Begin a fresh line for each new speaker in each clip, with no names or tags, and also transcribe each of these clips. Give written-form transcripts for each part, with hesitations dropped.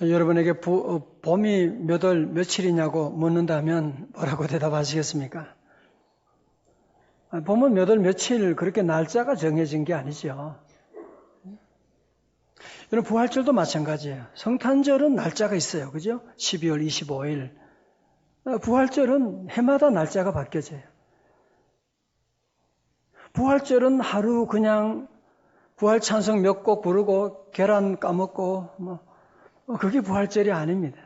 여러분에게 봄이 몇 월 며칠이냐고 묻는다면 뭐라고 대답하시겠습니까? 봄은 몇 월 며칠 그렇게 날짜가 정해진 게 아니죠. 여러분 부활절도 마찬가지예요. 성탄절은 날짜가 있어요. 그죠? 12월 25일. 부활절은 해마다 날짜가 바뀌어져요. 부활절은 하루 그냥 부활 찬송 몇 곡 부르고 계란 까먹고 그게 부활절이 아닙니다.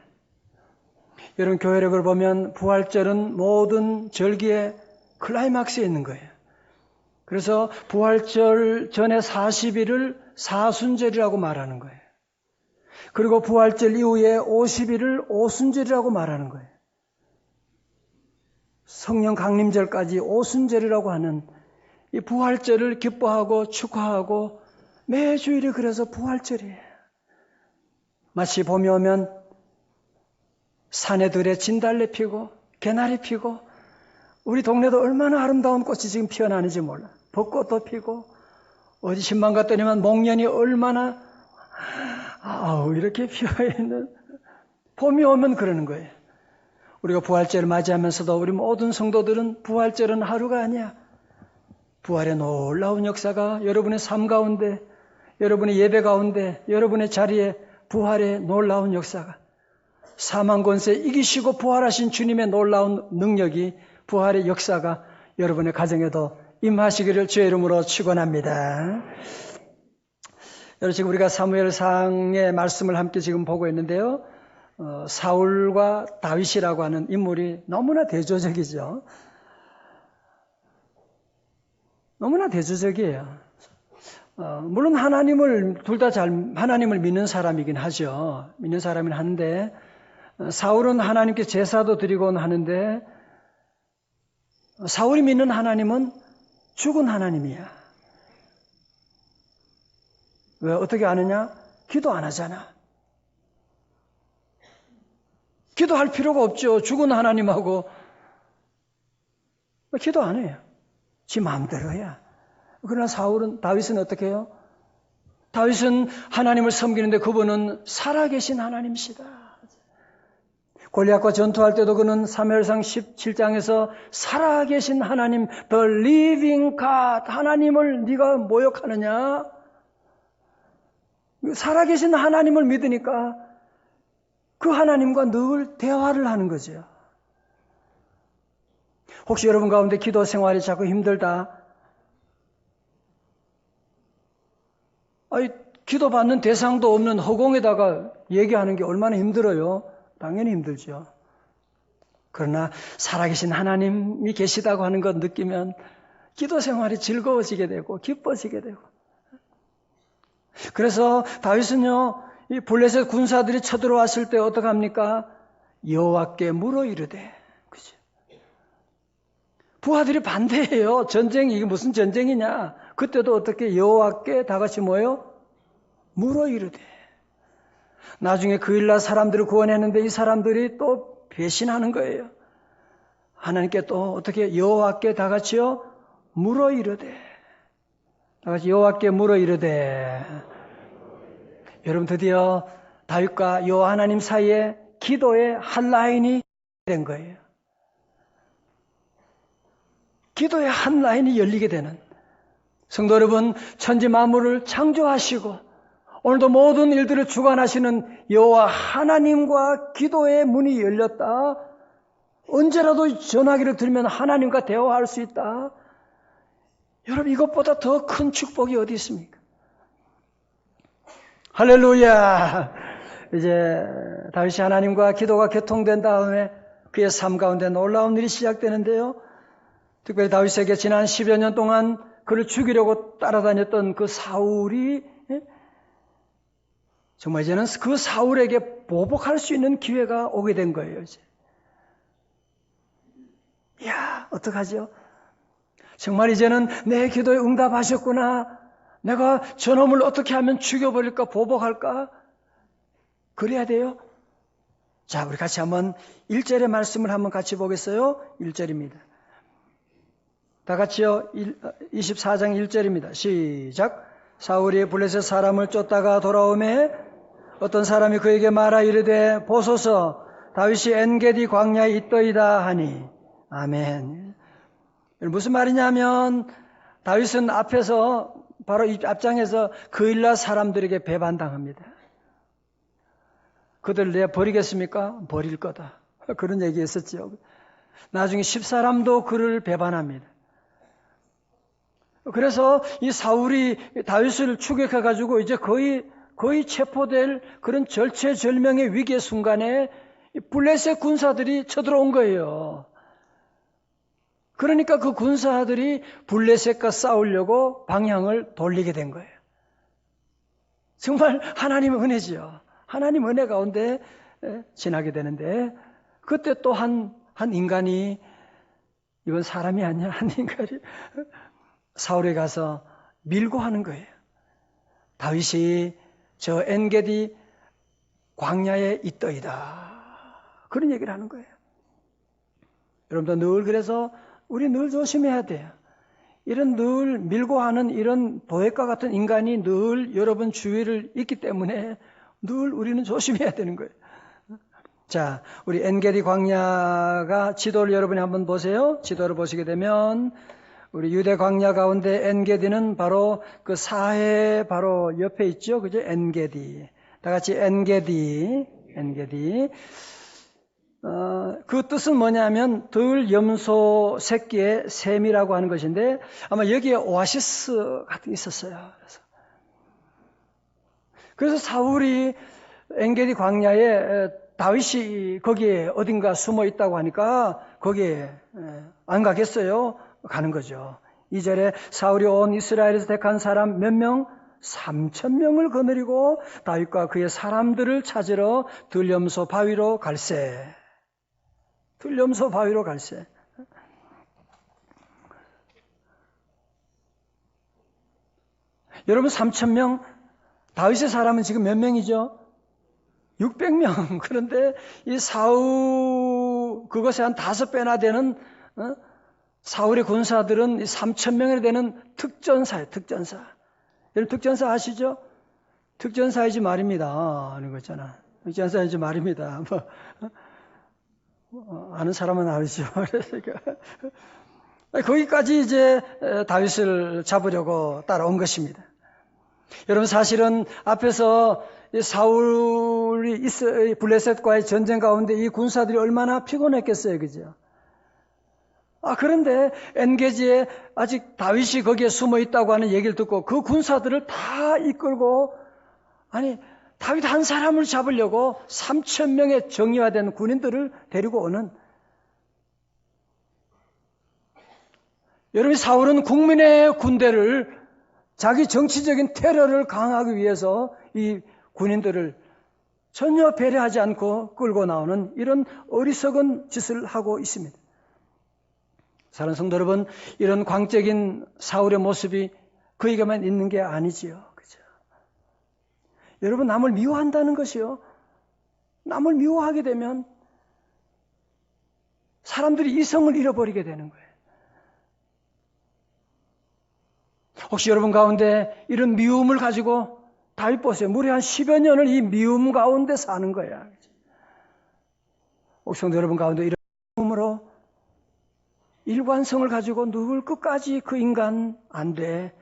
여러분 교회력을 보면 부활절은 모든 절기의 클라이막스에 있는 거예요. 그래서 부활절 전에 40일을 사순절이라고 말하는 거예요. 그리고 부활절 이후에 50일을 오순절이라고 말하는 거예요. 성령 강림절까지 오순절이라고 하는 이 부활절을 기뻐하고 축하하고 매주일이 그래서 부활절이에요. 마치 봄이 오면 산에 들에 진달래 피고 개나리 피고 우리 동네도 얼마나 아름다운 꽃이 지금 피어나는지 몰라. 벚꽃도 피고 어디 신방 갔더니만 목련이 얼마나 이렇게 피어있는 봄이 오면 그러는 거예요. 우리가 부활절을 맞이하면서도 우리 모든 성도들은 부활절은 하루가 아니야. 부활의 놀라운 역사가 여러분의 삶 가운데, 여러분의 예배 가운데, 여러분의 자리에 부활의 놀라운 역사가 사망 권세 이기시고 부활하신 주님의 놀라운 능력이 부활의 역사가 여러분의 가정에도 임하시기를 주의 이름으로 축원합니다. 여러분 지금 우리가 사무엘상의 말씀을 함께 지금 보고 있는데요. 사울과 다윗이라고 하는 인물이 너무나 대조적이죠. 너무나 대조적이에요. 물론 하나님을 둘 다 하나님을 믿는 사람이긴 하죠. 믿는 사람이긴 한데 사울은 하나님께 제사도 드리곤 하는데 사울이 믿는 하나님은 죽은 하나님이야. 왜 어떻게 아느냐? 기도 안 하잖아. 기도할 필요가 없죠. 죽은 하나님하고 기도 안 해요. 지 마음대로 해야. 그러나 다윗은 어떻게 해요? 다윗은 하나님을 섬기는데 그분은 살아계신 하나님이시다. 골리앗과 전투할 때도 그는 사무엘상 17장에서 살아계신 하나님, the living God, 하나님을 네가 모욕하느냐? 살아계신 하나님을 믿으니까 그 하나님과 늘 대화를 하는 거죠. 혹시 여러분 가운데 기도 생활이 자꾸 힘들다? 기도 받는 대상도 없는 허공에다가 얘기하는 게 얼마나 힘들어요? 당연히 힘들죠. 그러나 살아계신 하나님이 계시다고 하는 것 느끼면 기도 생활이 즐거워지게 되고 기뻐지게 되고. 그래서 다윗은요, 이 블레셋 군사들이 쳐들어왔을 때 어떡합니까? 여호와께 물어 이르되. 그죠? 부하들이 반대해요. 전쟁이 이게 무슨 전쟁이냐? 그때도 어떻게 여호와께 다 같이 뭐예요? 물어 이르되. 나중에 그 일날 사람들을 구원했는데 이 사람들이 또 배신하는 거예요. 하나님께 또 어떻게 여호와께 다 같이요? 물어 이르되. 다 같이 여호와께 물어 이르되. 여러분 드디어 다윗과 여호와 하나님 사이에 기도의 한 라인이 된 거예요. 기도의 한 라인이 열리게 되는. 성도 여러분, 천지 만물을 창조하시고 오늘도 모든 일들을 주관하시는 여호와 하나님과 기도의 문이 열렸다. 언제라도 전화기를 들면 하나님과 대화할 수 있다. 여러분 이것보다 더 큰 축복이 어디 있습니까? 할렐루야. 이제 다윗이 하나님과 기도가 개통된 다음에 그의 삶 가운데 놀라운 일이 시작되는데요. 특별히 다윗에게 지난 10여 년 동안 그를 죽이려고 따라다녔던 그 사울이 정말 이제는 그 사울에게 보복할 수 있는 기회가 오게 된 거예요. 이제. 이야, 어떡하죠? 정말 이제는 내 기도에 응답하셨구나. 내가 저놈을 어떻게 하면 죽여버릴까, 보복할까? 그래야 돼요? 자, 우리 같이 한번 1절의 말씀을 한번 같이 보겠어요? 1절입니다. 다 같이요. 24장 1절입니다. 시작. 사울이 블레셋 사람을 쫓다가 돌아오매 어떤 사람이 그에게 말하 이르되 보소서 다윗이 엔게디 광야에 있더이다 하니 아멘. 무슨 말이냐면 다윗은 앞에서 바로 이 앞장에서 그일라 사람들에게 배반당합니다. 그들 내가 버리겠습니까? 버릴 거다. 그런 얘기했었죠. 나중에 10사람도 그를 배반합니다. 그래서 이 사울이 다윗을 추격해가지고 이제 거의 체포될 그런 절체절명의 위기의 순간에 블레셋 군사들이 쳐들어온 거예요. 그러니까 그 군사들이 블레셋과 싸우려고 방향을 돌리게 된 거예요. 정말 하나님의 은혜지요. 하나님 은혜 가운데 지나게 되는데 그때 또 한 인간이 이건 사람이 아니야. 한 인간이 사울에 가서 밀고 하는 거예요. 다윗이 저 엔게디 광야에 있더이다. 그런 얘기를 하는 거예요. 여러분도 늘 그래서 우리 늘 조심해야 돼요. 이런 늘 밀고 하는 이런 보획과 같은 인간이 늘 여러분 주위를 있기 때문에 늘 우리는 조심해야 되는 거예요. 자, 우리 엔게디 광야가 지도를 여러분이 한번 보세요. 지도를 보시게 되면 우리 유대 광야 가운데 엔게디는 바로 그 사해 바로 옆에 있죠. 그죠? 엔게디. 다 같이 엔게디. 그 뜻은 뭐냐면 들 염소 새끼의 셈이라고 하는 것인데 아마 여기에 오아시스 같은 게 있었어요. 그래서 사울이 엔게디 광야에 다윗이 거기에 어딘가 숨어 있다고 하니까 거기에 안 가겠어요? 가는 거죠. 2절에 사울이 온 이스라엘에서 택한 사람 몇 명? 3,000명을 거느리고 다윗과 그의 사람들을 찾으러 들염소 바위로 갈새. 들염소 바위로 갈새. 여러분 3,000명, 다윗의 사람은 지금 몇 명이죠? 600명. 그런데 이 사울 그것에 한 5배나 되는 사울의 군사들은 3,000명이 되는 특전사예요. 특전사. 여러분 특전사 아시죠? 특전사이지 말입니다. 하는 거 있잖아. 특전사이지 말입니다. 아는 사람은 알죠. 거기까지 이제 다윗을 잡으려고 따라온 것입니다. 여러분 사실은 앞에서 사울이 블레셋과의 전쟁 가운데 이 군사들이 얼마나 피곤했겠어요. 그죠? 그런데 엔게지에 아직 다윗이 거기에 숨어 있다고 하는 얘기를 듣고 그 군사들을 다 이끌고 다윗 한 사람을 잡으려고 3,000명의 정예화된 군인들을 데리고 오는 여러분 사울은 국민의 군대를 자기 정치적인 테러를 강화하기 위해서 이 군인들을 전혀 배려하지 않고 끌고 나오는 이런 어리석은 짓을 하고 있습니다. 사랑하는 성도 여러분, 이런 광적인 사울의 모습이 그에게만 있는 게 아니지요. 그죠? 여러분, 남을 미워한다는 것이요. 남을 미워하게 되면 사람들이 이성을 잃어버리게 되는 거예요. 혹시 여러분 가운데 이런 미움을 가지고 다윗 보세요. 무려 한 10여 년을 이 미움 가운데 사는 거야. 혹시 성도 여러분 가운데 이런 미움으로 일관성을 가지고 누굴 끝까지 그 인간 안 돼.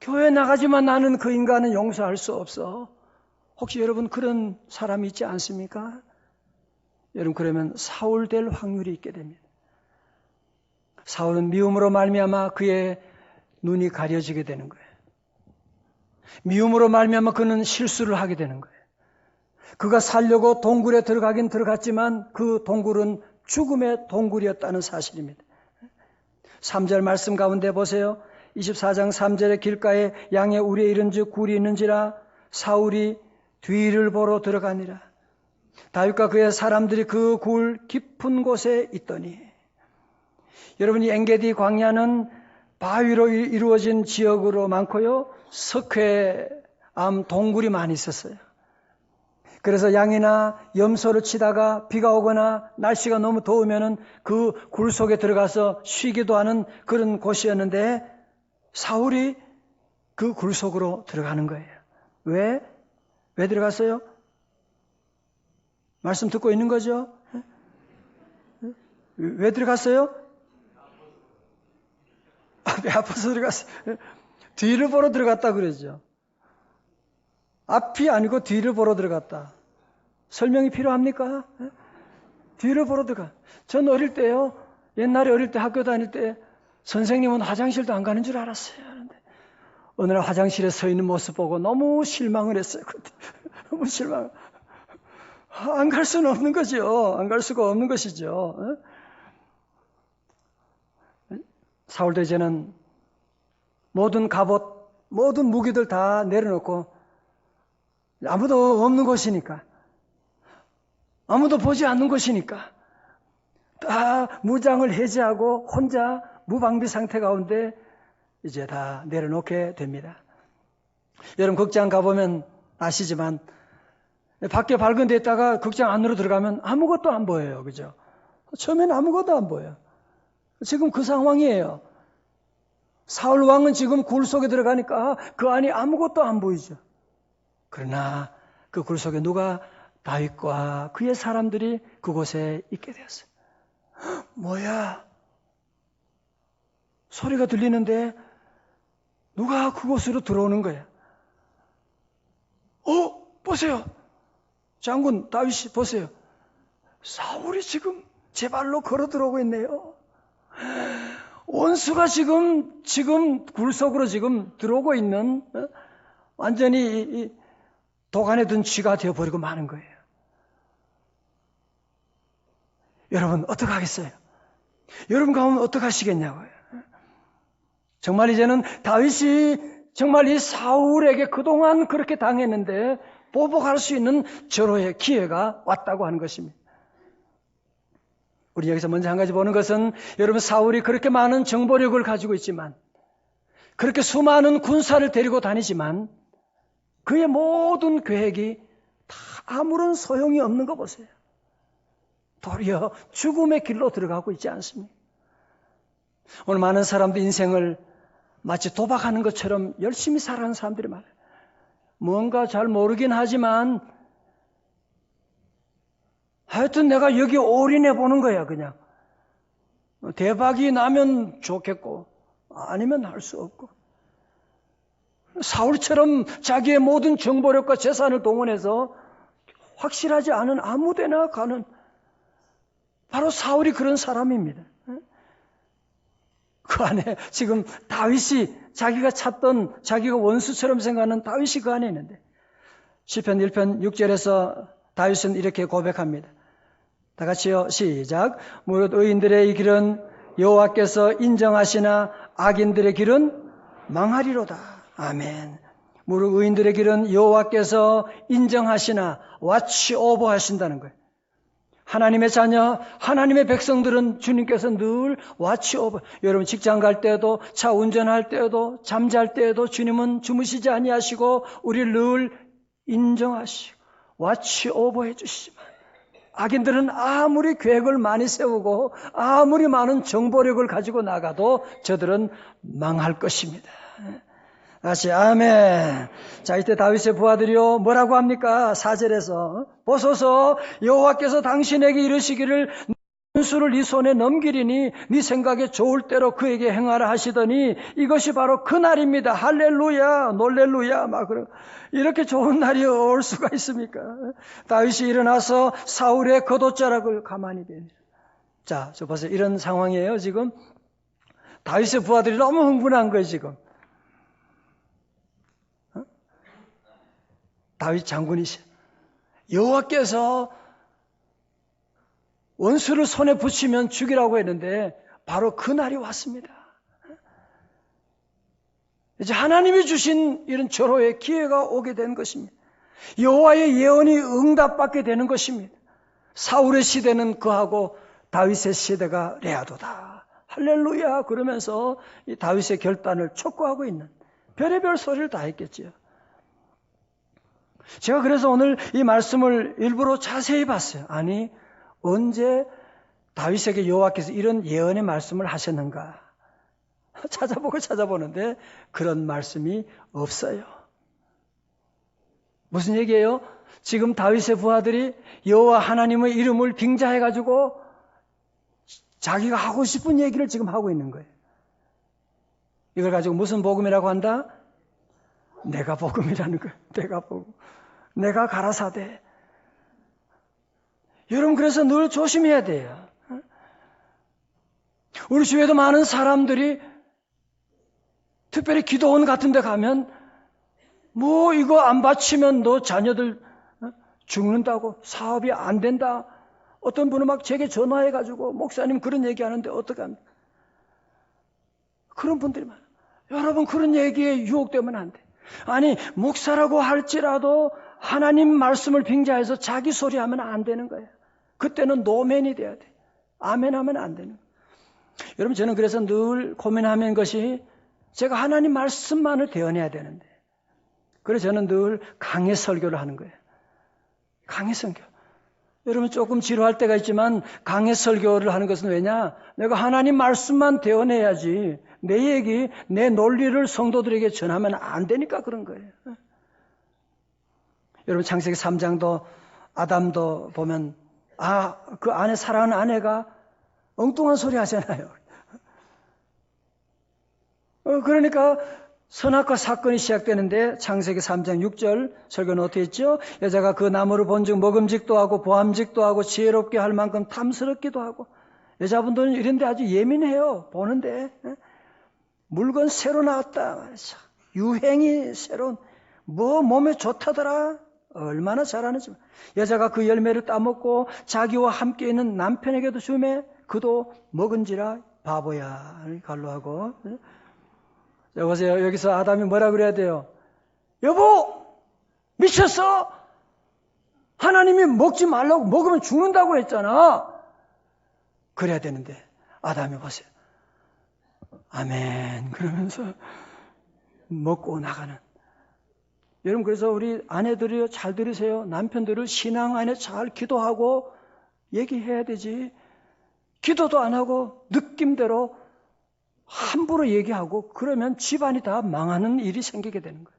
교회 나가지만 나는 그 인간은 용서할 수 없어. 혹시 여러분 그런 사람이 있지 않습니까? 여러분 그러면 사울 될 확률이 있게 됩니다. 사울은 미움으로 말미암아 그의 눈이 가려지게 되는 거예요. 미움으로 말미암아 그는 실수를 하게 되는 거예요. 그가 살려고 동굴에 들어가긴 들어갔지만 그 동굴은 죽음의 동굴이었다는 사실입니다. 3절 말씀 가운데 보세요. 24장 3절의 길가에 양의 우리에 이른즉 굴이 있는지라 사울이 뒤를 보러 들어가니라. 다윗과 그의 사람들이 그 굴 깊은 곳에 있더니 여러분 이 엔게디 광야는 바위로 이루어진 지역으로 많고요. 석회암 동굴이 많이 있었어요. 그래서 양이나 염소를 치다가 비가 오거나 날씨가 너무 더우면은 그 굴 속에 들어가서 쉬기도 하는 그런 곳이었는데 사울이 그 굴 속으로 들어가는 거예요. 왜? 왜 들어갔어요? 말씀 듣고 있는 거죠? 왜 들어갔어요? 배 아파서 들어갔어요. 뒤를 보러 들어갔다 그러죠. 앞이 아니고 뒤를 보러 들어갔다. 설명이 필요합니까? 뒤를 보러 들어가. 전 어릴 때요. 옛날에 어릴 때 학교 다닐 때 선생님은 화장실도 안 가는 줄 알았어요. 어느 날 화장실에 서 있는 모습 보고 너무 실망을 했어요. 그때. 너무 실망. 안 갈 수는 없는 거죠. 안 갈 수가 없는 것이죠. 사울도 이제는 모든 갑옷, 모든 무기들 다 내려놓고 아무도 없는 곳이니까, 아무도 보지 않는 곳이니까 다 무장을 해제하고 혼자 무방비 상태 가운데 이제 다 내려놓게 됩니다. 여러분 극장 가보면 아시지만 밖에 밝은 데 있다가 극장 안으로 들어가면 아무것도 안 보여요. 그죠? 처음에는 아무것도 안 보여요. 지금 그 상황이에요. 사울 왕은 지금 굴 속에 들어가니까 그 안이 아무것도 안 보이죠. 그러나 그 굴 속에 누가 다윗과 그의 사람들이 그곳에 있게 되었어요. 뭐야? 소리가 들리는데 누가 그곳으로 들어오는 거야? 보세요. 장군 다윗이 보세요. 사울이 지금 제 발로 걸어 들어오고 있네요. 원수가 지금 굴 속으로 지금 들어오고 있는 완전히 독 안에 든 쥐가 되어버리고 마는 거예요. 여러분 어떻게 하겠어요? 여러분 가면 어떻게 하시겠냐고요? 정말 이제는 다윗이 정말 이 사울에게 그동안 그렇게 당했는데 보복할 수 있는 절호의 기회가 왔다고 하는 것입니다. 우리 여기서 먼저 한 가지 보는 것은 여러분 사울이 그렇게 많은 정보력을 가지고 있지만 그렇게 수많은 군사를 데리고 다니지만 그의 모든 계획이 다 아무런 소용이 없는 거 보세요. 도리어 죽음의 길로 들어가고 있지 않습니까? 오늘 많은 사람들 인생을 마치 도박하는 것처럼 열심히 살아가는 사람들이 많아요. 뭔가 잘 모르긴 하지만 하여튼 내가 여기 올인해 보는 거야 그냥. 대박이 나면 좋겠고 아니면 할 수 없고. 사울처럼 자기의 모든 정보력과 재산을 동원해서 확실하지 않은 아무데나 가는 바로 사울이 그런 사람입니다. 그 안에 지금 다윗이 자기가 찾던 자기가 원수처럼 생각하는 다윗이 그 안에 있는데 시편 1편 6절에서 다윗은 이렇게 고백합니다. 다 같이요. 시작. 무릇 의인들의 길은 여호와께서 인정하시나 악인들의 길은 망하리로다. 아멘. 무릇 의인들의 길은 여호와께서 인정하시나 watch over 하신다는 거예요. 하나님의 자녀, 하나님의 백성들은 주님께서 늘 watch over. 여러분 직장 갈 때도, 차 운전할 때도, 잠잘 때도 주님은 주무시지 아니하시고 우리를 늘 인정하시고 watch over 해주시지만 악인들은 아무리 계획을 많이 세우고 아무리 많은 정보력을 가지고 나가도 저들은 망할 것입니다. 다시 아멘. 자, 이때 다윗의 부하들이요 뭐라고 합니까? 4절에서 보소서 여호와께서 당신에게 이르시기를 원수를 네 손에 넘기리니 네 생각에 좋을 대로 그에게 행하라 하시더니 이것이 바로 그 날입니다. 할렐루야 놀렐루야 막 이렇게 좋은 날이 올 수가 있습니까? 다윗이 일어나서 사울의 겉옷자락을 가만히 베니. 자, 저 보세요. 이런 상황이에요 지금. 다윗의 부하들이 너무 흥분한 거예요 지금. 다윗 장군이시 여호와께서 원수를 손에 붙이면 죽이라고 했는데 바로 그 날이 왔습니다. 이제 하나님이 주신 이런 절호의 기회가 오게 된 것입니다. 여호와의 예언이 응답받게 되는 것입니다. 사울의 시대는 그하고 다윗의 시대가 레아도다. 할렐루야 그러면서 이 다윗의 결단을 촉구하고 있는 별의별 소리를 다 했겠지요. 제가 그래서 오늘 이 말씀을 일부러 자세히 봤어요. 아니 언제 다윗에게 여호와께서 이런 예언의 말씀을 하셨는가 찾아보는데 그런 말씀이 없어요. 무슨 얘기예요? 지금 다윗의 부하들이 여호와 하나님의 이름을 빙자해가지고 자기가 하고 싶은 얘기를 지금 하고 있는 거예요. 이걸 가지고 무슨 복음이라고 한다? 내가 복음이라는 거예요. 내가 복음. 내가 가라사대. 여러분 그래서 늘 조심해야 돼요. 우리 주위에도 많은 사람들이 특별히 기도원 같은 데 가면 뭐 이거 안 바치면 너 자녀들 죽는다고, 사업이 안 된다. 어떤 분은 막 제게 전화해가지고 목사님 그런 얘기하는데 어떡합니까? 그런 분들이 많아요. 여러분 그런 얘기에 유혹되면 안 돼. 아니 목사라고 할지라도 하나님 말씀을 빙자해서 자기 소리 하면 안 되는 거예요. 그때는 노맨이 돼야 돼. 아멘 하면 안 되는 거예요. 여러분 저는 그래서 늘 고민하는 것이 제가 하나님 말씀만을 대언해야 되는데 그래서 저는 늘 강해 설교를 하는 거예요. 강해 설교. 여러분 조금 지루할 때가 있지만 강해 설교를 하는 것은 왜냐? 내가 하나님 말씀만 대언해야지 내 얘기, 내 논리를 성도들에게 전하면 안 되니까 그런 거예요. 여러분 창세기 3장도 아담도 보면 그 아내 사랑하는 아내가 엉뚱한 소리 하잖아요. 그러니까 선악과 사건이 시작되는데 창세기 3장 6절 설교는 어떻게 했죠? 여자가 그 나무를 본즉 먹음직도 하고 보암직도 하고 지혜롭게 할 만큼 탐스럽기도 하고 여자분들은 이런 데 아주 예민해요. 보는데 물건 새로 나왔다. 유행이 새로운 뭐 몸에 좋다더라. 얼마나 잘하는지. 여자가 그 열매를 따먹고 자기와 함께 있는 남편에게도 주매 그도 먹은지라 바보야. 갈로하고. 여보세요. 여기서 아담이 뭐라 그래야 돼요? 여보! 미쳤어? 하나님이 먹지 말라고 먹으면 죽는다고 했잖아. 그래야 되는데 아담이 보세요. 아멘 그러면서 먹고 나가는. 여러분 그래서 우리 아내들이요 잘 들으세요. 남편들을 신앙 안에 잘 기도하고 얘기해야 되지. 기도도 안 하고 느낌대로 함부로 얘기하고 그러면 집안이 다 망하는 일이 생기게 되는 거예요.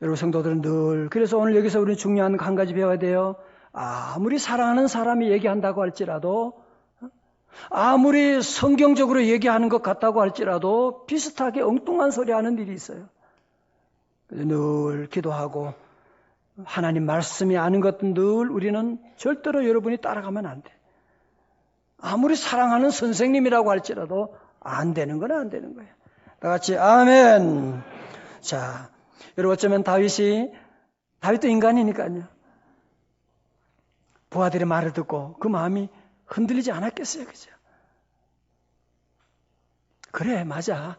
여러분 성도들은 늘 그래서 오늘 여기서 우리는 중요한 한 가지 배워야 돼요. 아무리 사랑하는 사람이 얘기한다고 할지라도 아무리 성경적으로 얘기하는 것 같다고 할지라도 비슷하게 엉뚱한 소리 하는 일이 있어요. 늘 기도하고 하나님 말씀이 아는 것은 늘 우리는 절대로 여러분이 따라가면 안 돼. 아무리 사랑하는 선생님이라고 할지라도 안 되는 건 안 되는 거예요. 다 같이 아멘. 자, 여러분 어쩌면 다윗도 인간이니까요. 부하들의 말을 듣고 그 마음이 흔들리지 않았겠어요, 그죠? 그래, 맞아.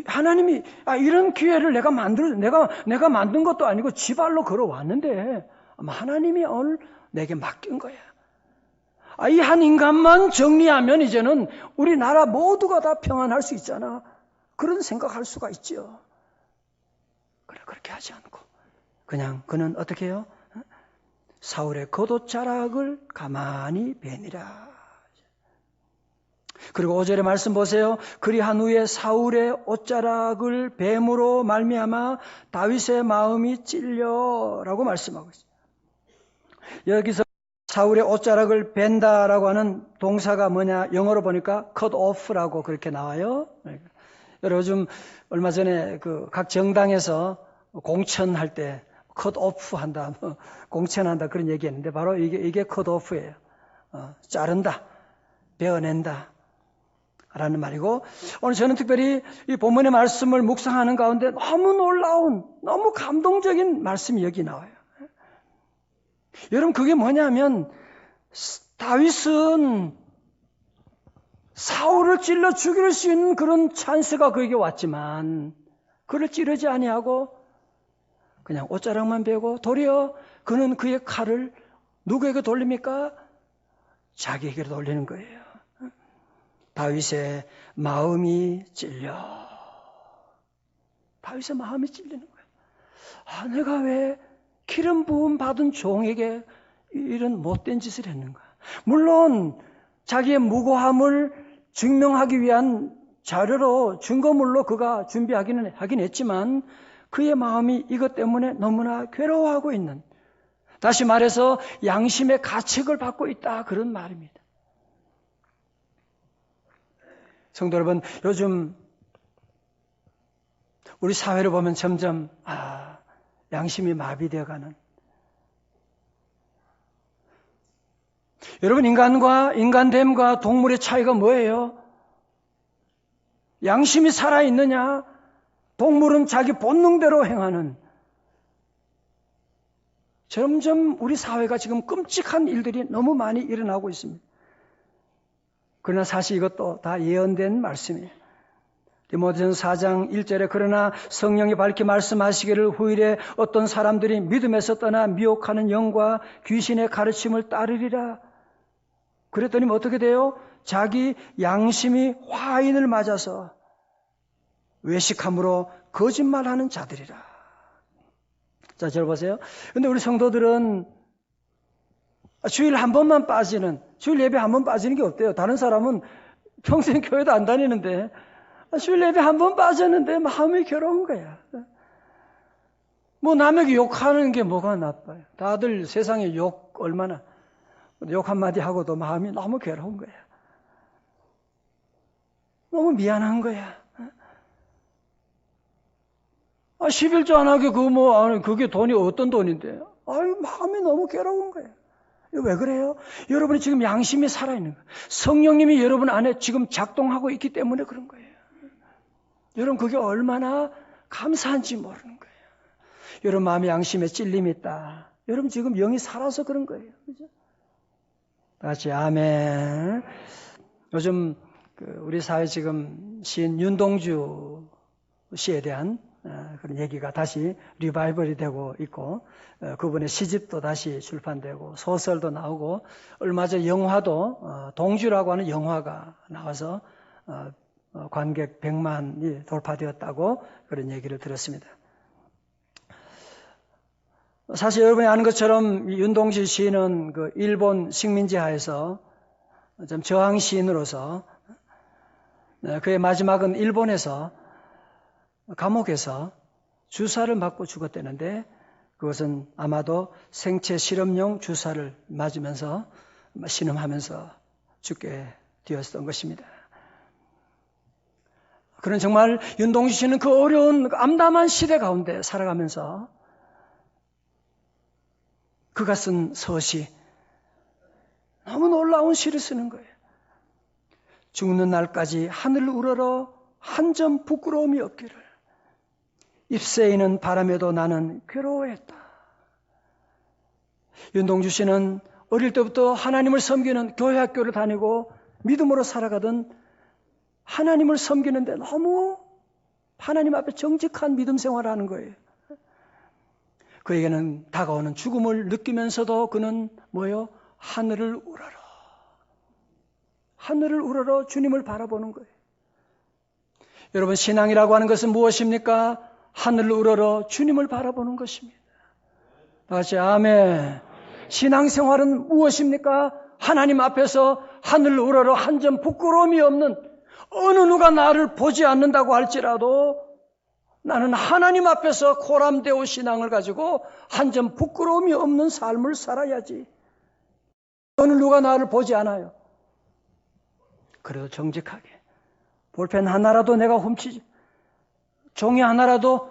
하나님이 이런 기회를 내가 만든 것도 아니고 지발로 걸어왔는데 하나님이 오늘 내게 맡긴 거야. 이 한 인간만 정리하면 이제는 우리나라 모두가 다 평안할 수 있잖아. 그런 생각할 수가 있죠. 그래, 그렇게 하지 않고 그냥 그는 어떻게 해요? 사울의 겉옷자락을 가만히 베니라. 그리고 5절의 말씀 보세요. 그리한 후에 사울의 옷자락을 뱀으로 말미암아 다윗의 마음이 찔려라고 말씀하고 있어요. 여기서 사울의 옷자락을 벤다라고 하는 동사가 뭐냐? 영어로 보니까 cut off라고 그렇게 나와요. 여러분 요즘 얼마 전에 각 정당에서 공천할 때 cut off 한다, 공천한다 그런 얘기했는데 바로 이게 cut off예요. 자른다, 베어낸다 라는 말이고 오늘 저는 특별히 이 본문의 말씀을 묵상하는 가운데 너무 놀라운, 너무 감동적인 말씀이 여기 나와요. 여러분 그게 뭐냐면 다윗은 사울을 찔러 죽일 수 있는 그런 찬스가 그에게 왔지만 그를 찌르지 아니하고 그냥 옷자락만 베고 도리어 그는 그의 칼을 누구에게 돌립니까? 자기에게 돌리는 거예요. 다윗의 마음이 찔려. 다윗의 마음이 찔리는 거예요. 내가 왜 기름 부음 받은 종에게 이런 못된 짓을 했는가? 물론 자기의 무고함을 증명하기 위한 자료로 증거물로 그가 하긴 했지만 그의 마음이 이것 때문에 너무나 괴로워하고 있는, 다시 말해서 양심의 가책을 받고 있다, 그런 말입니다. 성도 여러분, 요즘 우리 사회를 보면 점점 양심이 마비되어가는, 여러분, 인간됨과 동물의 차이가 뭐예요? 양심이 살아있느냐? 동물은 자기 본능대로 행하는, 점점 우리 사회가 지금 끔찍한 일들이 너무 많이 일어나고 있습니다. 그러나 사실 이것도 다 예언된 말씀이에요. 디모데전서 4장 1절에 그러나 성령이 밝히 말씀하시기를 후일에 어떤 사람들이 믿음에서 떠나 미혹하는 영과 귀신의 가르침을 따르리라. 그랬더니 어떻게 돼요? 자기 양심이 화인을 맞아서 외식함으로 거짓말하는 자들이라. 자, 저를 보세요. 근데 우리 성도들은 주일 한 번만 빠지는, 주일 예배 한 번 빠지는 게 어때요? 다른 사람은 평생 교회도 안 다니는데 주일 예배 한 번 빠졌는데 마음이 괴로운 거야. 뭐 남에게 욕하는 게 뭐가 나빠요? 다들 세상에 욕 얼마나, 욕 한마디 하고도 마음이 너무 괴로운 거야. 너무 미안한 거야. 11조 안 하게 그게 돈이 어떤 돈인데? 마음이 너무 괴로운 거야. 왜 그래요? 여러분이 지금 양심이 살아있는 거예요. 성령님이 여러분 안에 지금 작동하고 있기 때문에 그런 거예요. 여러분, 그게 얼마나 감사한지 모르는 거예요. 여러분 마음에 양심에 찔림이 있다. 여러분 지금 영이 살아서 그런 거예요. 그죠? 다시 아멘. 요즘 우리 사회 지금 시인 윤동주 씨에 대한 그런 얘기가 다시 리바이벌이 되고 있고, 그분의 시집도 다시 출판되고 소설도 나오고, 얼마 전 영화도 동주라고 하는 영화가 나와서 관객 100만이 돌파되었다고 그런 얘기를 들었습니다. 사실 여러분이 아는 것처럼 윤동주 시인은 그 일본 식민지 하에서 좀 저항 시인으로서 그의 마지막은 일본에서 감옥에서 주사를 맞고 죽었다는데, 그것은 아마도 생체 실험용 주사를 맞으면서 신음하면서 죽게 되었던 것입니다. 그런 정말 윤동주 씨는 그 어려운 암담한 시대 가운데 살아가면서 그가 쓴 서시, 너무 놀라운 시를 쓰는 거예요. 죽는 날까지 하늘을 우러러 한 점 부끄러움이 없기를, 잎새이는 바람에도 나는 괴로워했다. 윤동주 씨는 어릴 때부터 하나님을 섬기는 교회 학교를 다니고 믿음으로 살아가던, 하나님을 섬기는데 너무 하나님 앞에 정직한 믿음 생활을 하는 거예요. 그에게는 다가오는 죽음을 느끼면서도 그는 뭐예요? 하늘을 우러러 주님을 바라보는 거예요. 여러분, 신앙이라고 하는 것은 무엇입니까? 하늘을 우러러 주님을 바라보는 것입니다. 다시 아멘. 신앙생활은 무엇입니까? 하나님 앞에서 하늘을 우러러 한 점 부끄러움이 없는, 어느 누가 나를 보지 않는다고 할지라도 나는 하나님 앞에서 코람데오 신앙을 가지고 한 점 부끄러움이 없는 삶을 살아야지. 어느 누가 나를 보지 않아요. 그래도 정직하게 볼펜 하나라도 내가 훔치지, 종이 하나라도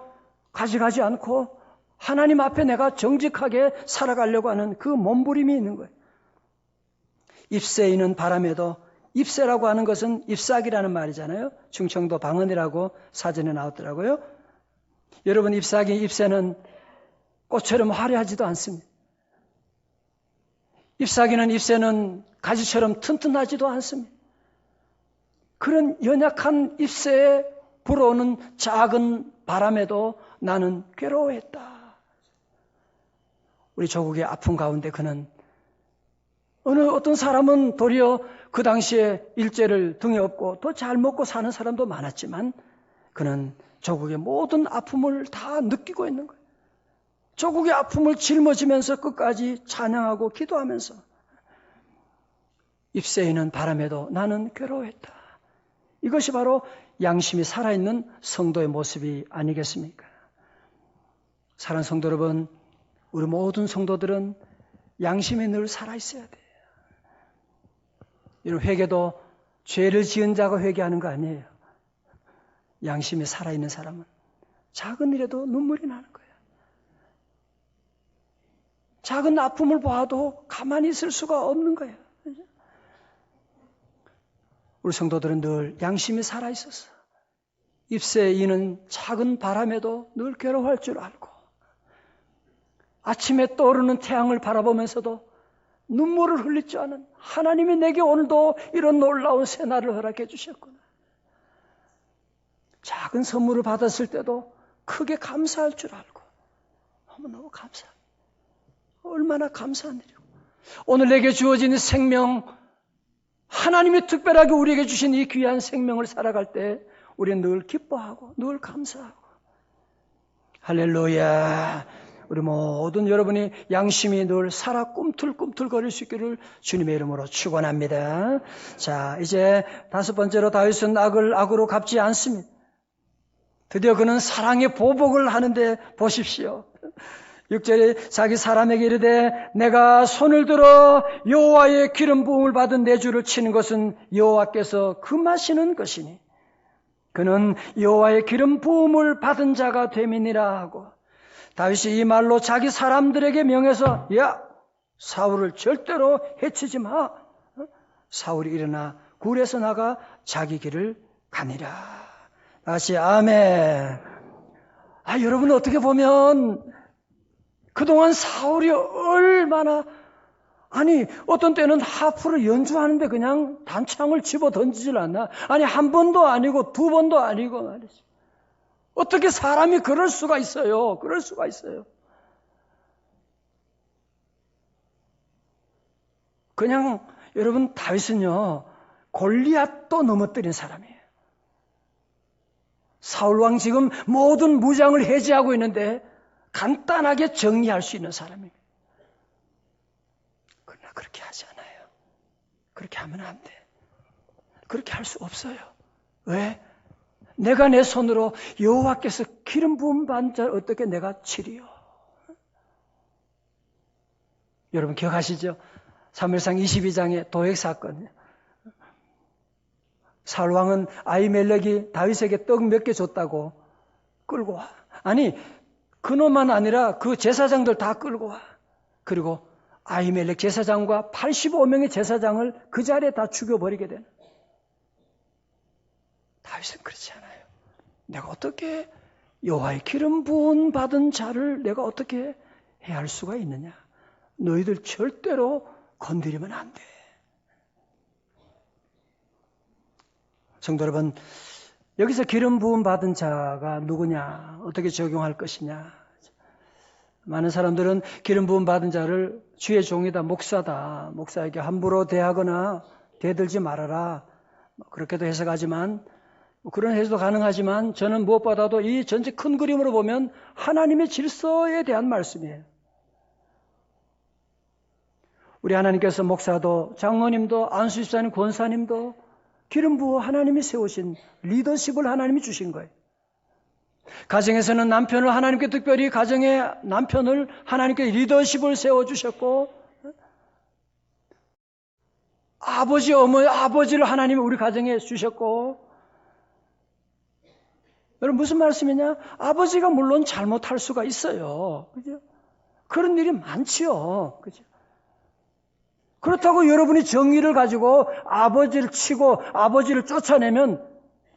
가져가지 않고 하나님 앞에 내가 정직하게 살아가려고 하는 그 몸부림이 있는 거예요. 잎새이는 바람에도, 잎새라고 하는 것은 잎사귀라는 말이잖아요. 충청도 방언이라고 사전에 나왔더라고요. 여러분, 잎새는 꽃처럼 화려하지도 않습니다. 잎새는 가지처럼 튼튼하지도 않습니다. 그런 연약한 잎새에 불어오는 작은 바람에도 나는 괴로워했다. 우리 조국의 아픔 가운데 그는, 어떤 사람은 도리어 그 당시에 일제를 등에 업고 더 잘 먹고 사는 사람도 많았지만, 그는 조국의 모든 아픔을 다 느끼고 있는 거예요. 조국의 아픔을 짊어지면서 끝까지 찬양하고 기도하면서, 잎새이는 바람에도 나는 괴로워했다. 이것이 바로 양심이 살아있는 성도의 모습이 아니겠습니까? 사랑하는 성도 여러분, 우리 모든 성도들은 양심이 늘 살아있어야 돼요. 이런 회개도 죄를 지은 자가 회개하는 거 아니에요. 양심이 살아있는 사람은 작은 일에도 눈물이 나는 거예요. 작은 아픔을 봐도 가만히 있을 수가 없는 거예요. 우리 성도들은 늘 양심이 살아있어서 잎새에 이는 작은 바람에도 늘 괴로워할 줄 알고 아침에 떠오르는 태양을 바라보면서도 눈물을 흘릴 줄 아는 하나님이 내게 오늘도 이런 놀라운 새날을 허락해 주셨구나. 작은 선물을 받았을 때도 크게 감사할 줄 알고 너무너무 감사. 얼마나 감사한 일이고. 오늘 내게 주어진 생명, 하나님이 특별하게 우리에게 주신 이 귀한 생명을 살아갈 때 우리는 늘 기뻐하고 늘 감사하고. 할렐루야. 우리 모든 여러분이 양심이 늘 살아 꿈틀꿈틀거릴 수 있기를 주님의 이름으로 축원합니다. 자, 이제 다섯 번째로 다윗은 악을 악으로 갚지 않습니다. 드디어 그는 사랑의 보복을 하는데 보십시오. 6절에 자기 사람에게 이르되 내가 손을 들어 여호와의 기름 부음을 받은 내 주를 치는 것은 여호와께서 금하시는 것이니 그는 여호와의 기름 부음을 받은 자가 됨이니라 하고 다윗이 이 말로 자기 사람들에게 명해서 야 사울을 절대로 해치지 마. 사울이 일어나 굴에서 나가 자기 길을 가니라. 다시 아멘. 여러분 어떻게 보면 그동안 사울이 얼마나 어떤 때는 하프를 연주하는데 그냥 단창을 집어 던지질 않나. 한 번도 아니고 두 번도 아니고 말이죠. 어떻게 사람이 그럴 수가 있어요? 그럴 수가 있어요. 그냥 여러분 다윗은요 골리앗도 넘어뜨린 사람이에요. 사울왕 지금 모든 무장을 해제하고 있는데 간단하게 정리할 수 있는 사람이에요. 그러나 그렇게 하지 않아요. 그렇게 하면 안 돼. 그렇게 할 수 없어요. 왜? 내가 내 손으로 여호와께서 기름 부음 받은 자를 어떻게 내가 치리요? 여러분 기억하시죠? 사무엘상 22장의 도액 사건. 사울 왕은 아히멜렉이 다윗에게 떡 몇 개 줬다고 끌고 와. 그놈만 아니라 그 제사장들 다 끌고 와. 그리고 아히멜렉 제사장과 85명의 제사장을 그 자리에 다 죽여버리게 되는. 다윗은 그렇지 않아요. 내가 어떻게 여호와의 기름 부음 받은 자를 내가 어떻게 해할 수가 있느냐. 너희들 절대로 건드리면 안 돼. 성도 여러분, 여기서 기름 부음 받은 자가 누구냐, 어떻게 적용할 것이냐. 많은 사람들은 기름 부음 받은 자를 주의 종이다, 목사다, 목사에게 함부로 대하거나 대들지 말아라, 그렇게도 해석하지만 그런 해석도 가능하지만 저는 무엇보다도 이 전체 큰 그림으로 보면 하나님의 질서에 대한 말씀이에요. 우리 하나님께서 목사도 장로님도 안수집사님 권사님도 기름 부어 하나님이 세우신 리더십을 하나님이 주신 거예요. 가정에서는 남편을 하나님께 특별히 가정의 남편을 하나님께 리더십을 세워주셨고 아버지, 어머니, 아버지를 하나님이 우리 가정에 주셨고 여러분 무슨 말씀이냐? 아버지가 물론 잘못할 수가 있어요. 그죠? 그런 일이 많지요. 그죠? 그렇다고 여러분이 정의를 가지고 아버지를 치고 아버지를 쫓아내면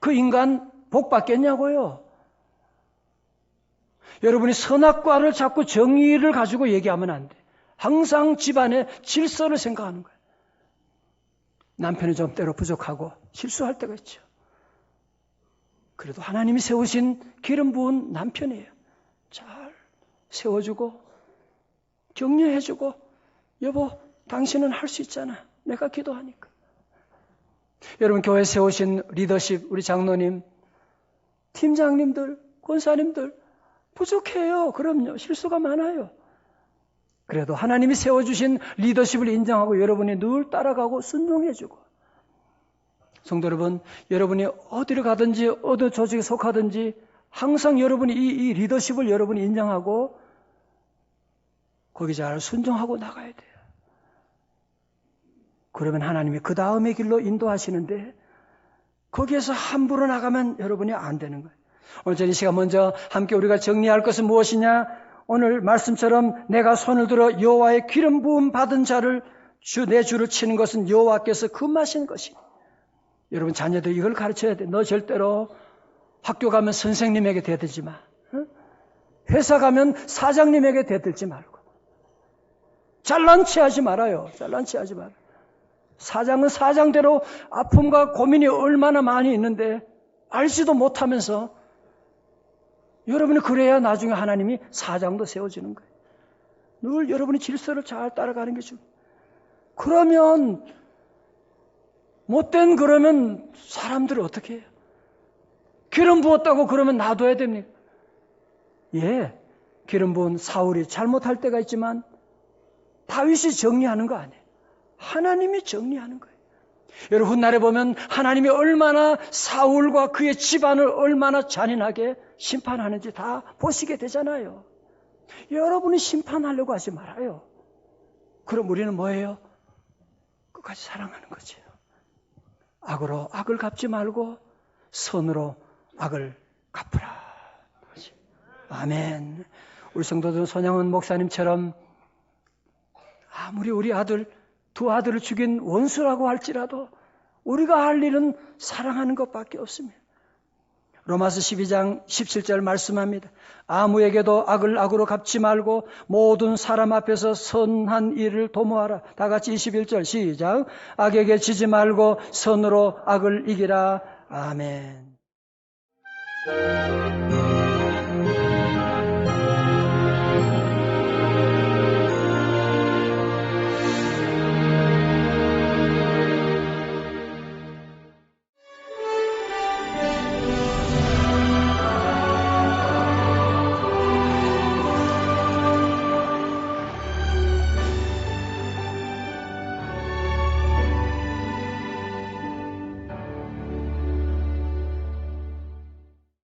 그 인간 복 받겠냐고요? 여러분이 선악과를 잡고 정의를 가지고 얘기하면 안 돼. 항상 집안의 질서를 생각하는 거예요. 남편이 좀 때로 부족하고 실수할 때가 있죠. 그래도 하나님이 세우신 기름 부은 남편이에요. 잘 세워주고 격려해주고 여보 당신은 할 수 있잖아. 내가 기도하니까. 여러분 교회 세우신 리더십 우리 장로님 팀장님들 권사님들 부족해요. 그럼요. 실수가 많아요. 그래도 하나님이 세워주신 리더십을 인정하고 여러분이 늘 따라가고 순종해주고 성도 여러분, 여러분이 어디를 가든지 어느 조직에 속하든지 항상 여러분이 이 리더십을 여러분이 인정하고 거기 잘 순종하고 나가야 돼요. 그러면 하나님이 그 다음의 길로 인도하시는데 거기에서 함부로 나가면 여러분이 안 되는 거예요. 오늘 저는 이 시간 먼저 함께 우리가 정리할 것은 무엇이냐? 오늘 말씀처럼 내가 손을 들어 여호와의 기름 부음 받은 자를 내 주를 치는 것은 여호와께서 금하신 것이. 여러분 자녀들 이걸 가르쳐야 돼. 너 절대로 학교 가면 선생님에게 대들지 마. 회사 가면 사장님에게 대들지 말고. 잘난 체 하지 말아요. 잘난 체 하지 말아요. 사장은 사장대로 아픔과 고민이 얼마나 많이 있는데 알지도 못하면서 여러분이 그래야 나중에 하나님이 사장도 세워주는 거예요. 늘 여러분이 질서를 잘 따라가는 게 중요해요. 그러면 못된 그러면 사람들을 어떻게 해요? 기름 부었다고 그러면 놔둬야 됩니까? 예, 기름 부은 사울이 잘못할 때가 있지만 다윗이 정리하는 거 아니에요. 하나님이 정리하는 거예요. 여러분 훗날에 보면 하나님이 얼마나 사울과 그의 집안을 얼마나 잔인하게 심판하는지 다 보시게 되잖아요. 여러분이 심판하려고 하지 말아요. 그럼 우리는 뭐예요? 끝까지 사랑하는 거죠. 악으로 악을 갚지 말고 선으로 악을 갚으라. 아멘. 우리 성도들 손양원 목사님처럼 아무리 우리 두 아들을 죽인 원수라고 할지라도 우리가 할 일은 사랑하는 것밖에 없습니다. 로마서 12장 17절 말씀합니다. 아무에게도 악을 악으로 갚지 말고 모든 사람 앞에서 선한 일을 도모하라. 다 같이 21절 시작. 악에게 지지 말고 선으로 악을 이기라. 아멘.